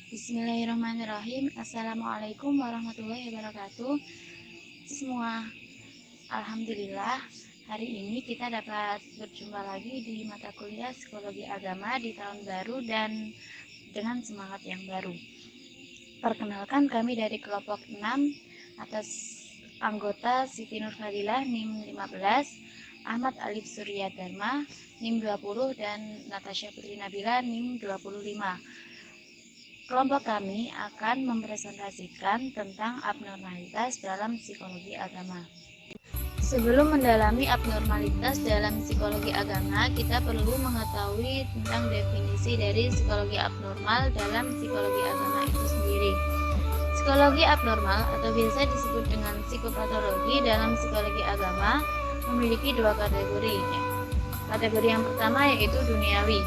Bismillahirrahmanirrahim. Assalamualaikum warahmatullahi wabarakatuh. Semua, alhamdulillah hari ini kita dapat berjumpa lagi di mata kuliah Psikologi Agama di tahun baru dan dengan semangat yang baru. Perkenalkan, kami dari kelompok 6 atas anggota Siti Nurfadilah NIM 15, Ahmad Alif Surya Dharma NIM 20 dan Natasha Putri Nabila NIM 25. Kelompok kami akan mempresentasikan tentang abnormalitas dalam psikologi agama. Sebelum mendalami abnormalitas dalam psikologi agama, kita perlu mengetahui tentang definisi dari psikologi abnormal dalam psikologi agama itu sendiri. Psikologi abnormal atau biasa disebut dengan psikopatologi dalam psikologi agama memiliki dua kategori. Kategori yang pertama yaitu duniawi.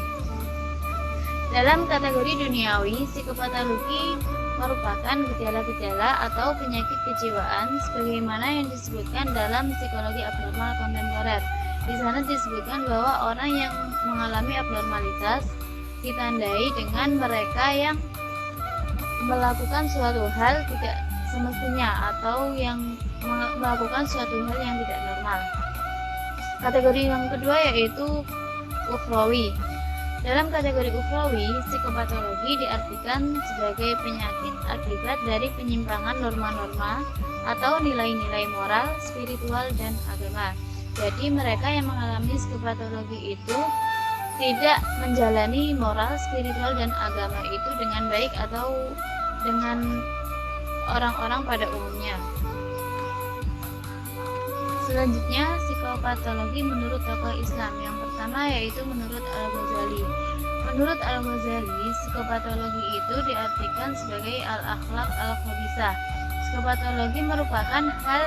Dalam kategori duniawi, psikopatologi merupakan gejala-gejala atau penyakit kejiwaan sebagaimana yang disebutkan dalam psikologi abnormal kontemporer. Di sana disebutkan bahwa orang yang mengalami abnormalitas ditandai dengan mereka yang melakukan suatu hal tidak semestinya atau yang melakukan suatu hal yang tidak normal. Kategori yang kedua yaitu ukhrawi. Dalam kategori ukhrawi, psikopatologi diartikan sebagai penyakit akibat dari penyimpangan norma-norma atau nilai-nilai moral, spiritual, dan agama. Jadi mereka yang mengalami psikopatologi itu tidak menjalani moral, spiritual, dan agama itu dengan baik atau dengan orang-orang pada umumnya. Selanjutnya, psikopatologi menurut tokoh Islam. Yang pertama yaitu menurut Al-Ghazali. Menurut Al-Ghazali, psikopatologi itu diartikan sebagai al-akhlaq al-khabisah. Psikopatologi merupakan hal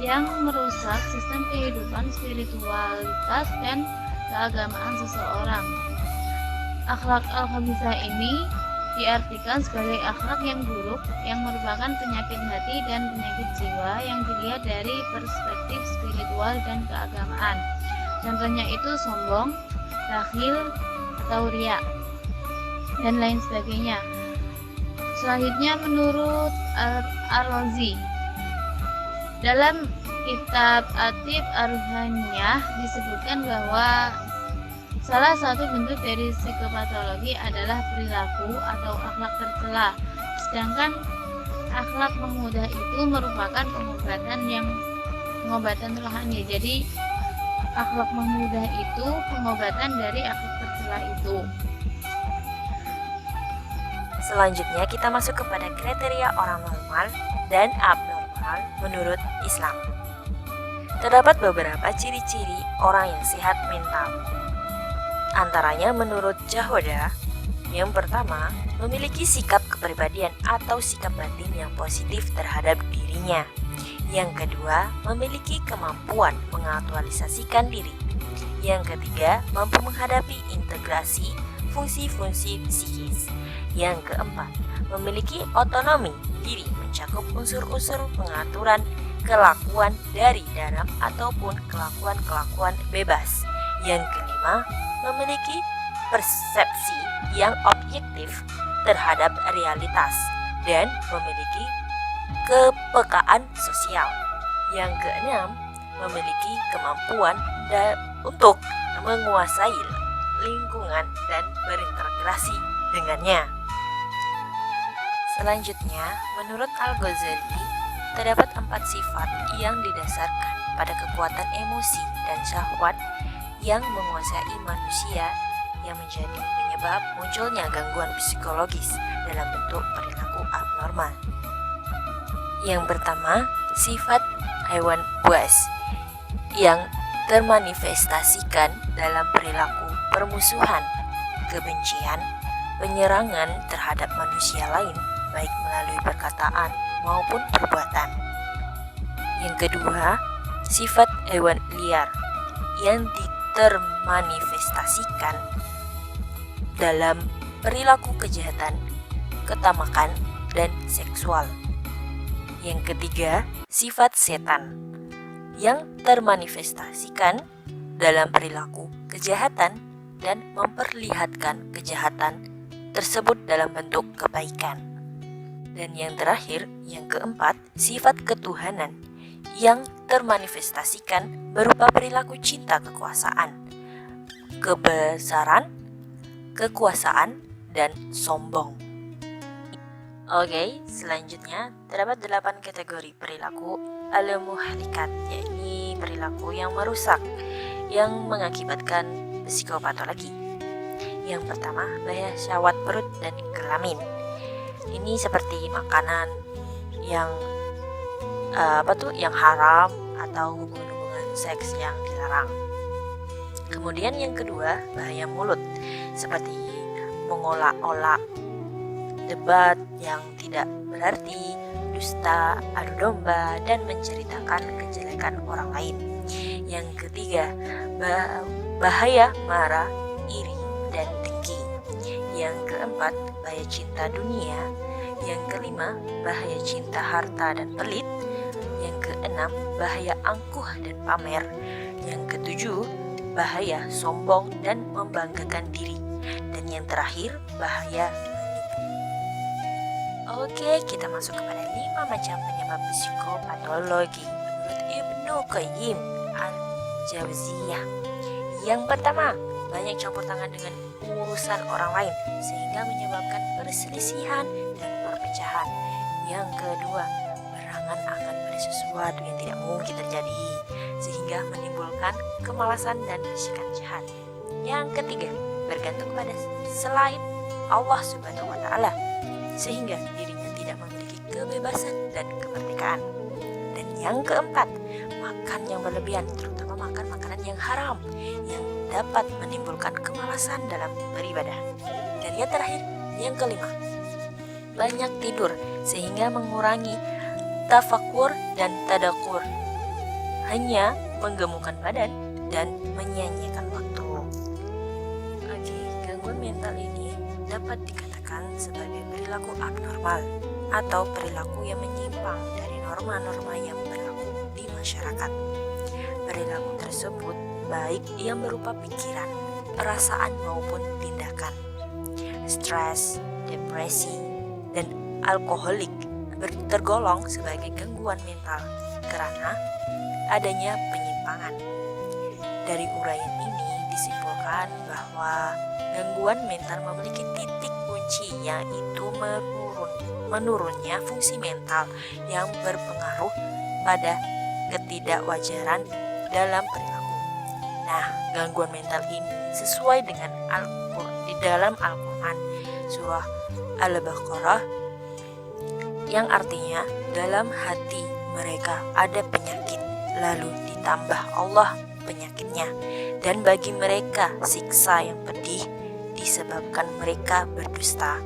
yang merusak sistem kehidupan, spiritualitas, dan keagamaan seseorang. Akhlak al-khabisah ini diartikan sebagai akhlak yang buruk yang merupakan penyakit hati dan penyakit jiwa yang dilihat dari perspektif spiritual dan keagamaan. Contohnya itu sombong, bakhil, atau riya, dan lain sebagainya. Selanjutnya menurut Ar-Razi, dalam kitab Atib Ar-Ruhaniyah disebutkan bahwa salah satu bentuk dari psikopatologi adalah perilaku atau akhlak tercela. Sedangkan akhlak memudah itu merupakan pengobatan rohani. Jadi akhlak memudah itu pengobatan dari akhlak tercela itu. Selanjutnya kita masuk kepada kriteria orang normal dan abnormal menurut Islam. Terdapat beberapa ciri-ciri orang yang sehat mental. Antaranya menurut Jahoda, yang pertama, memiliki sikap kepribadian atau sikap batin yang positif terhadap dirinya. Yang kedua, memiliki kemampuan mengaktualisasikan diri. Yang ketiga, mampu menghadapi integrasi fungsi-fungsi psikis. Yang keempat, memiliki otonomi diri mencakup unsur-unsur pengaturan kelakuan dari dalam ataupun kelakuan-kelakuan bebas. Yang kelima, memiliki persepsi yang objektif terhadap realitas dan memiliki kepekaan sosial. Yang keenam, memiliki kemampuan untuk menguasai lingkungan dan berintegrasi dengannya. Selanjutnya, menurut Al-Ghazali, terdapat 4 sifat yang didasarkan pada kekuatan emosi dan syahwat yang menguasai manusia yang menjadi penyebab munculnya gangguan psikologis dalam bentuk perilaku abnormal. Yang pertama, sifat hewan buas yang termanifestasikan dalam perilaku permusuhan, kebencian, penyerangan terhadap manusia lain baik melalui perkataan maupun perbuatan. Yang kedua, sifat hewan liar yang termanifestasikan dalam perilaku kejahatan, ketamakan, dan seksual. Yang ketiga, sifat setan yang termanifestasikan dalam perilaku kejahatan dan memperlihatkan kejahatan tersebut dalam bentuk kebaikan. Dan yang terakhir, yang keempat, sifat ketuhanan yang termanifestasikan berupa perilaku cinta kekuasaan, kebesaran, kekuasaan, dan sombong. Oke, selanjutnya terdapat 8 kategori perilaku al-muhlikat, yakni perilaku yang merusak, yang mengakibatkan psikopatologi. Yang pertama, bahaya syahwat perut dan kelamin. Ini seperti makanan yang yang haram atau hubungan-hubungan seks yang dilarang. Kemudian yang kedua, bahaya mulut, seperti mengolok-olok, debat yang tidak berarti, dusta, adu domba, dan menceritakan kejelekan orang lain. Yang ketiga, bahaya marah, iri, dan dengki. Yang keempat, bahaya cinta dunia. Yang kelima, bahaya cinta harta dan pelit. Yang keenam, bahaya angkuh dan pamer. Yang ketujuh, bahaya sombong dan membanggakan diri. Dan yang terakhir, bahaya menipu. Oke, kita masuk kepada 5 macam penyebab psikopatologi menurut Ibnu Qayyim al-Jauziyah. Yang pertama, banyak campur tangan dengan urusan orang lain sehingga menyebabkan perselisihan dan perpecahan. Yang kedua, berangan akan pada sesuatu yang tidak mungkin terjadi sehingga menimbulkan kemalasan dan bisikan jahat. Yang ketiga, bergantung kepada selain Allah Subhanahu wa taala sehingga dirinya tidak memiliki kebebasan dan kemerdekaan. Dan yang keempat, makan yang berlebihan, terutama makan makanan yang haram yang dapat menimbulkan kemalasan dalam beribadah. Dan yang terakhir, yang kelima, banyak tidur sehingga mengurangi tafakur dan tadakur, hanya menggemukkan badan dan menyia-nyiakan waktu. Oke, gangguan mental ini dapat dikatakan sebagai perilaku abnormal atau perilaku yang menyimpang dari norma-norma yang berlaku di masyarakat. Perilaku tersebut baik yang berupa pikiran, perasaan maupun tindakan. Stres, depresi, dan alkoholik tergolong sebagai gangguan mental karena adanya penyimpangan. Dari uraian ini disimpulkan bahwa gangguan mental memiliki titik kunci, yaitu menurunnya fungsi mental yang berpengaruh pada ketidakwajaran dalam perilaku. Nah, gangguan mental ini sesuai dengan di dalam Al-Quran surah Al-Baqarah yang artinya dalam hati mereka ada penyakit, lalu ditambah Allah penyakitnya, dan bagi mereka siksa yang pedih disebabkan mereka berdusta.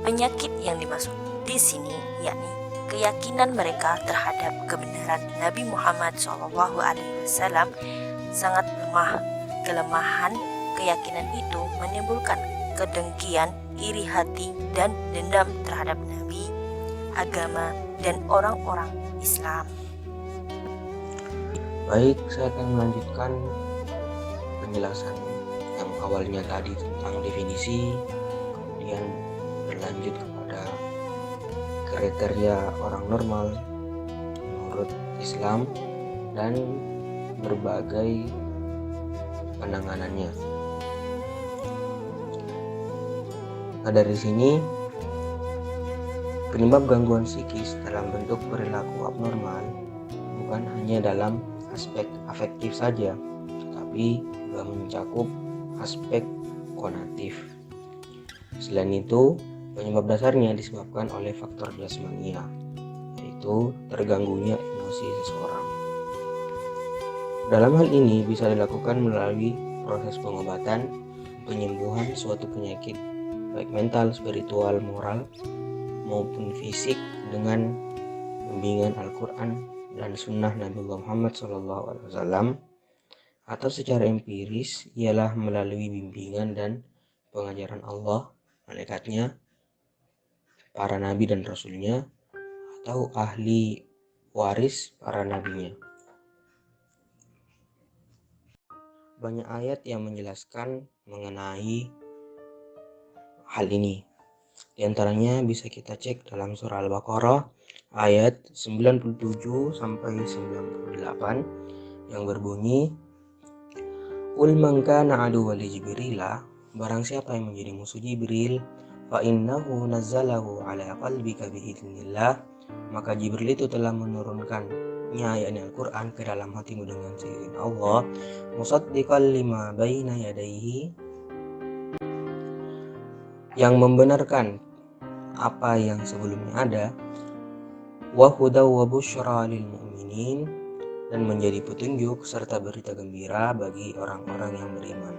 Penyakit yang dimaksud di sini yakni keyakinan mereka terhadap kebenaran Nabi Muhammad SAW sangat lemah. Kelemahan keyakinan itu menimbulkan kedengkian, iri hati, dan dendam terhadap Nabi, agama, dan orang-orang Islam. Baik, saya akan melanjutkan penjelasan yang awalnya tadi tentang definisi, kemudian berlanjut kepada kriteria orang normal menurut Islam dan berbagai penanganannya. Nah, dari sini penyebab gangguan psikis dalam bentuk perilaku abnormal bukan hanya dalam aspek afektif saja, tetapi juga mencakup aspek kognitif. Selain itu, penyebab dasarnya disebabkan oleh faktor jasmania, yaitu terganggunya emosi seseorang. Dalam hal ini bisa dilakukan melalui proses pengobatan, penyembuhan suatu penyakit, baik mental, spiritual, moral, maupun fisik dengan bimbingan Al-Quran dan Sunnah Nabi Muhammad SAW, atau secara empiris ialah melalui bimbingan dan pengajaran Allah, malaikatnya, para nabi dan rasulnya, atau ahli waris para nabinya. Banyak ayat yang menjelaskan mengenai hal ini. Di antaranya bisa kita cek dalam surah Al-Baqarah ayat 97 sampai 98 yang berbunyi, "Qul man kana aduwwan li Jibrila", barang siapa yang menjadi musuh Jibril, fa innahu nazzalahu ala qalbika biidznillah, maka Jibril itu telah menurunkannya, yakni Al-Quran, ke dalam hatimu dengan seizin Allah, musaddiqan lima baina yadayhi, yang membenarkan apa yang sebelumnya ada, wa hudaw wa busyra lil mu'minin, dan menjadi petunjuk serta berita gembira bagi orang-orang yang beriman.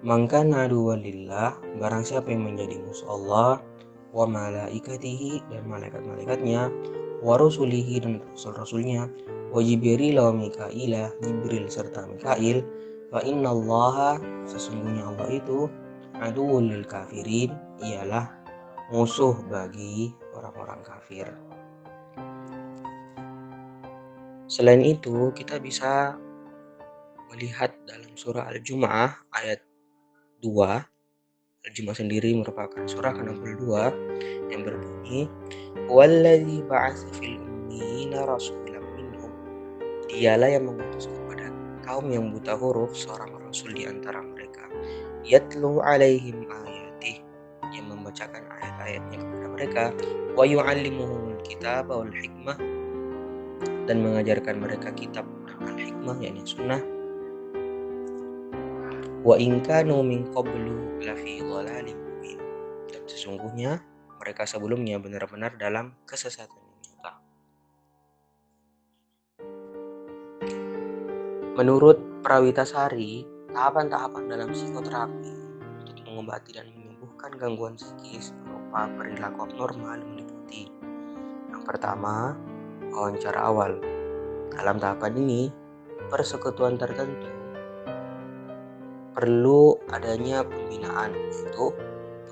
Man kana aduwwan lillah, barang siapa yang menjadi musuh Allah, wa malaikatihi, dan malaikat-malaikatnya, wa rusulihi, dan rasul-rasulnya, wa Jibril wa Mikaila, Jibril serta Mikail, fa innallaha, sesungguhnya Allah itu, aduwwul lil kafirin, ialah musuh bagi orang-orang kafir. Selain itu, kita bisa melihat dalam surah Al-Jumu'ah ayat 2. Al-Jumu'ah sendiri merupakan surah ke-62 yang berbunyi, "Walladzi ba'atsa fil ummiyina rasulan minhum", dialah yang mengutus kepada kaum yang buta huruf seorang rasul di antara mereka, "yatlu 'alaihim ayatih", yang membacakan ayat-ayatnya kepada mereka, "wa yu'allimuhumul kitaba wal hikmah", dan mengajarkan mereka kitab dan al-hikmah, yakni sunnah, "wa in kanu min qablu lafi dhalalin mubin", dan sesungguhnya mereka sebelumnya benar-benar dalam kesesatan yang nyata. Menurut Prawitasari, tahapan-tahapan dalam psikoterapi untuk mengobati dan menyembuhkan gangguan psikis berupa perilaku abnormal meliputi: yang pertama, wawancara awal. Dalam tahapan ini, persekutuan tertentu perlu adanya pembinaan, yaitu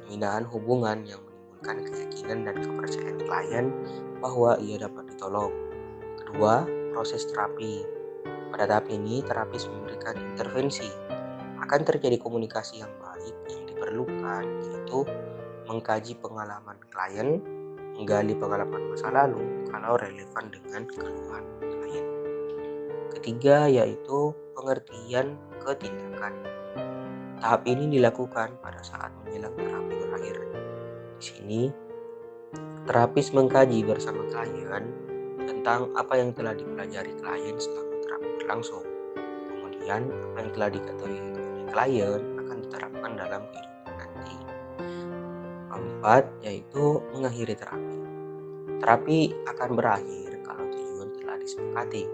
pembinaan hubungan yang menimbulkan keyakinan dan kepercayaan klien bahwa ia dapat ditolong. Kedua, proses terapi. Pada tahap ini, terapis memberikan intervensi. Akan terjadi komunikasi yang baik yang diperlukan, yaitu mengkaji pengalaman klien, menggali pengalaman masa lalu kalau relevan dengan keluhan klien. Ketiga, yaitu pengertian ketindakan. Tahap ini dilakukan pada saat menjelang terapi berakhir. Di sini, terapis mengkaji bersama klien tentang apa yang telah dipelajari klien selama terapi berlangsung. Kemudian, apa yang telah diketahui oleh klien akan diterapkan dalam kehidupan nanti. Keempat, yaitu mengakhiri terapi. Terapi akan berakhir kalau tujuan telah disepakati.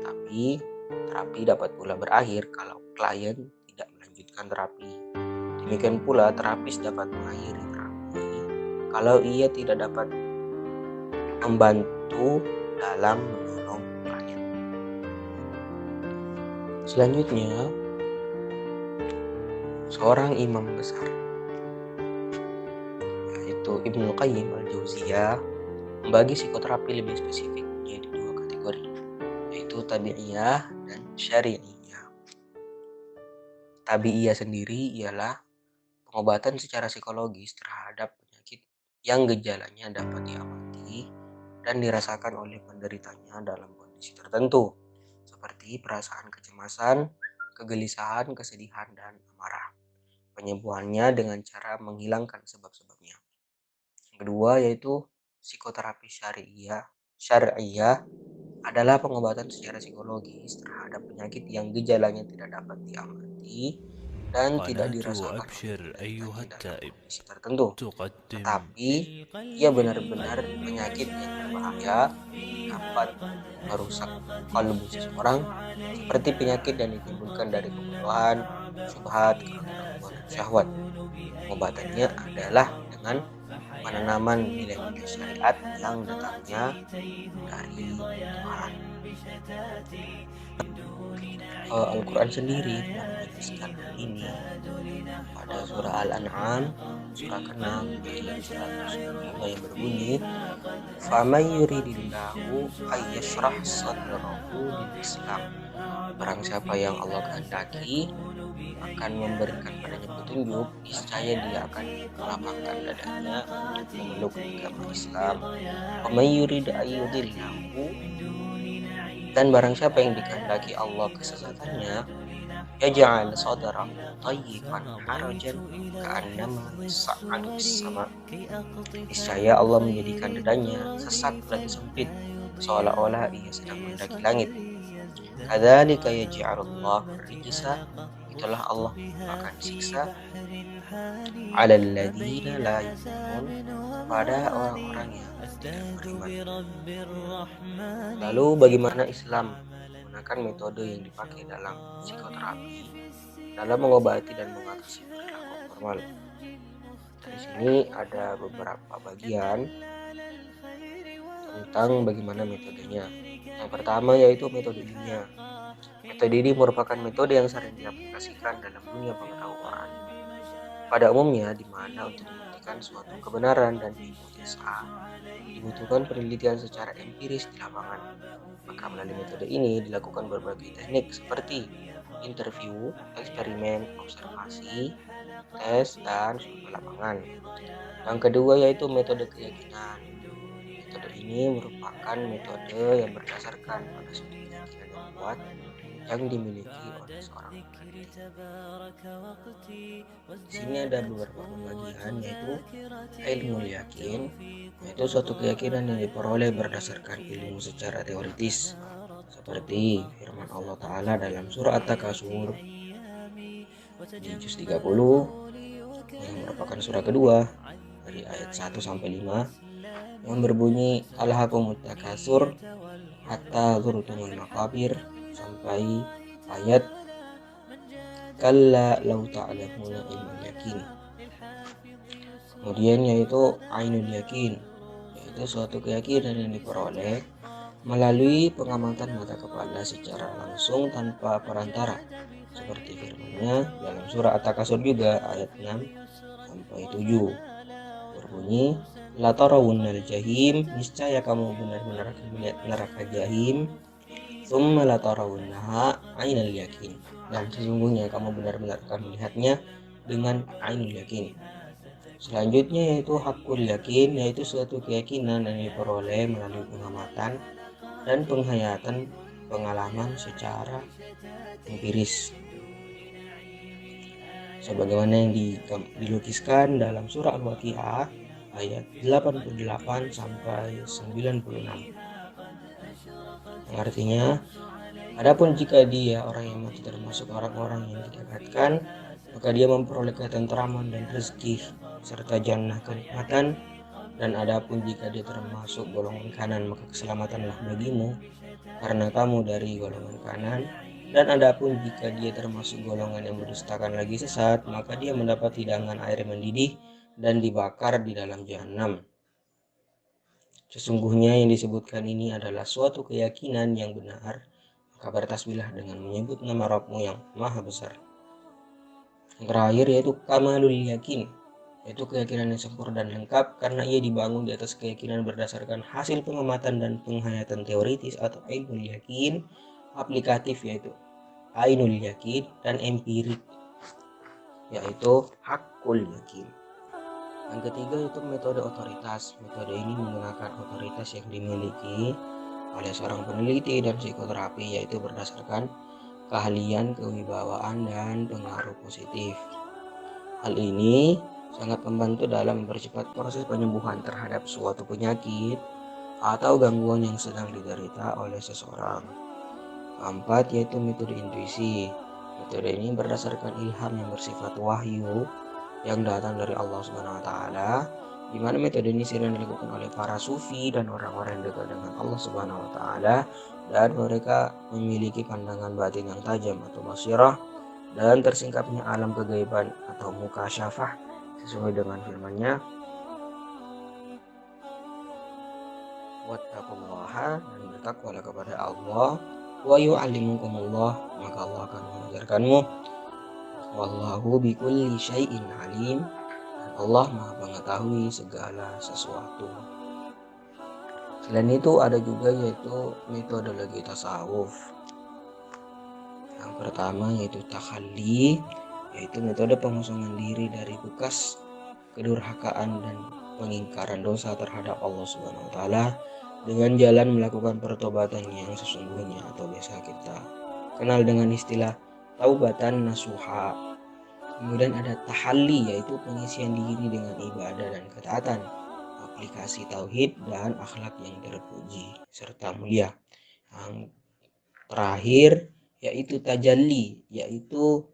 Tapi, terapi dapat pula berakhir kalau klien tidak melanjutkan terapi. Demikian pula, terapis dapat mengakhiri terapi kalau ia tidak dapat membantu dalam menolong klien. Selanjutnya, seorang imam besar, yaitu Ibnu Qayyim al-Jauziyah, membagi psikoterapi lebih spesifik menjadi dua kategori, yaitu tabi'iyah dan syari'iyah. Tabi'iyah sendiri ialah pengobatan secara psikologis terhadap penyakit yang gejalanya dapat diamati dan dirasakan oleh penderitanya dalam kondisi tertentu, seperti perasaan kecemasan, kegelisahan, kesedihan, dan amarah. Penyembuhannya dengan cara menghilangkan sebab-sebabnya. Yang kedua, yaitu psikoterapi syari'iyah adalah pengobatan secara psikologis terhadap penyakit yang gejalanya tidak dapat diamati dan tidak dirasakan oleh dalam kondisi tertentu, tetapi ia benar-benar penyakit yang berbahaya, dapat merusak kalbu seseorang, seperti penyakit yang ditimbulkan dari kebodohan, syubhat, keraguan, dan syahwat. Pengobatannya adalah dengan penanaman nilai-nilai syariat yang datangnya dari Tuhan. Al-Quran sendiri telah menegaskan hal ini pada surah Al-An'am surah ke-6 ayat 105 yang berbunyi, "Faman yuridillahu ayyashrah sadrahu lil-Islam", barang siapa yang Allah kehendaki akan memberikan padanya petunjuk, niscaya dia akan melapangkan dadanya untuk memeluk agama Islam. Wa may yurid ayyudillahu, dan barang siapa yang dikehendaki Allah kesesatannya, yaj'al sadrahu tayyiban harajan ka'annama yas'adu fis sama', niscaya Allah menjadikan dadanya sesak dan sempit seolah-olah ia sedang mendaki langit. Kadzalika yaj'alullahu rijsa, itulah Allah akan siksa 'alal ladzina la yu'minun, pada orang-orang yang tidak beriman. Lalu bagaimana Islam menggunakan metode yang dipakai dalam psikoterapi dalam mengobati dan mengatasi perilaku normal? Di sini ada beberapa bagian tentang bagaimana metodenya. Yang pertama yaitu metode ilmiah. Metode ini merupakan metode yang sering diaplikasikan dalam dunia pengetahuan. Pada umumnya, di mana untuk membuktikan suatu kebenaran dan hipotesa dibutuhkan penelitian secara empiris di lapangan. Maka melalui metode ini dilakukan berbagai teknik seperti interview, eksperimen, observasi, tes, dan studi lapangan. Yang kedua yaitu metode keyakinan. Metode ini merupakan metode yang berdasarkan pada suatu keyakinan yang kuat yang dimiliki oleh seorang peneliti. Di sini ada beberapa pembagian, yaitu ilmu yakin, yaitu suatu keyakinan yang diperoleh berdasarkan ilmu secara teoritis, seperti firman Allah Ta'ala dalam surah At-Takasur di juz 30 yang merupakan surah kedua dari ayat 1 sampai 5 yang berbunyi alhaqumut takasur hatta zurtumul maqabir, sampai ayat kalla law ta'lamuna ilmul yakin. Kemudian yaitu ainul yakin, yaitu suatu keyakinan yang diperoleh melalui pengamatan mata kepala secara langsung tanpa perantara, seperti firman-Nya dalam surah At-Takasur juga ayat 6 sampai 7 berbunyi la tarawunnal jahim, niscaya kamu benar-benar akan melihat neraka jahim, tsumma la tarawunnaha ainal yakin, dan sesungguhnya kamu benar-benar akan melihatnya dengan ainul yakin. Selanjutnya yaitu hakul yakin, yaitu suatu keyakinan yang diperoleh melalui pengamatan dan penghayatan pengalaman secara empiris, sebagaimana yang dilukiskan dalam surah Al-Waqiah ayat 88 sampai 96. Yang artinya, adapun jika dia orang yang mati termasuk orang-orang yang didapatkan, maka dia memperoleh ketentraman dan rezeki serta jannah kenikmatan. Dan adapun jika dia termasuk golongan kanan, maka keselamatanlah bagimu karena kamu dari golongan kanan. Dan adapun jika dia termasuk golongan yang berdustakan lagi sesat, maka dia mendapat hidangan air mendidih dan dibakar di dalam jahanam. Sesungguhnya yang disebutkan ini adalah suatu keyakinan yang benar, maka bertasbihlah dengan menyebut nama Rabbmu yang maha besar. Yang terakhir yaitu kamalul yakin, yaitu keyakinan yang sempurna dan lengkap karena ia dibangun di atas keyakinan berdasarkan hasil pengamatan dan penghayatan teoritis atau ilmu yakin aplikatif, yaitu ainul yakin, dan empirik, yaitu hakul yakin. Yang ketiga itu metode otoritas. Metode ini menggunakan otoritas yang dimiliki oleh seorang peneliti dan psikoterapi, yaitu berdasarkan keahlian, kewibawaan, dan pengaruh positif. Hal ini sangat membantu dalam mempercepat proses penyembuhan terhadap suatu penyakit atau gangguan yang sedang diderita oleh seseorang. Keempat yaitu metode intuisi. Metode ini berdasarkan ilham yang bersifat wahyu yang datang dari Allah Subhanahu wa taala, di mana metode ini sering dilakukan oleh para sufi dan orang-orang yang dekat dengan Allah Subhanahu wa taala, dan mereka memiliki pandangan batin yang tajam atau basirah dan tersingkapnya alam kegaiban atau mukasyafah sesuai dengan firman-Nya, wattaqullaha, dan bertakwalah kepada Allah, wa yu'allimukumullah, maka Allah akan mengajarkanmu, wallahu bikulli syai'in alim, dan Allah maha mengetahui segala sesuatu. Selain itu ada juga yaitu metodologi tasawuf. Yang pertama yaitu takhalli, yaitu metode pengosongan diri dari bekas kedurhakaan dan pengingkaran dosa terhadap Allah Subhanahu wa taala dengan jalan melakukan pertobatan yang sesungguhnya, atau biasa kita kenal dengan istilah taubatan nasuha. Kemudian ada tahalli, yaitu pengisian diri dengan ibadah dan ketaatan, aplikasi tauhid dan akhlak yang terpuji serta mulia. Yang terakhir yaitu tajalli, yaitu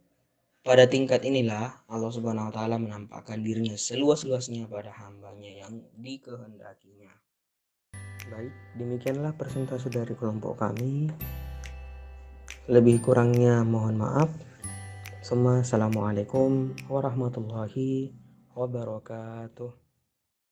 pada tingkat inilah Allah Subhanahu wa taala menampakkan dirinya seluas-luasnya pada hambanya yang dikehendakinya. Baik, demikianlah presentasi dari kelompok kami. Lebih kurangnya mohon maaf. Assalamualaikum warahmatullahi wabarakatuh.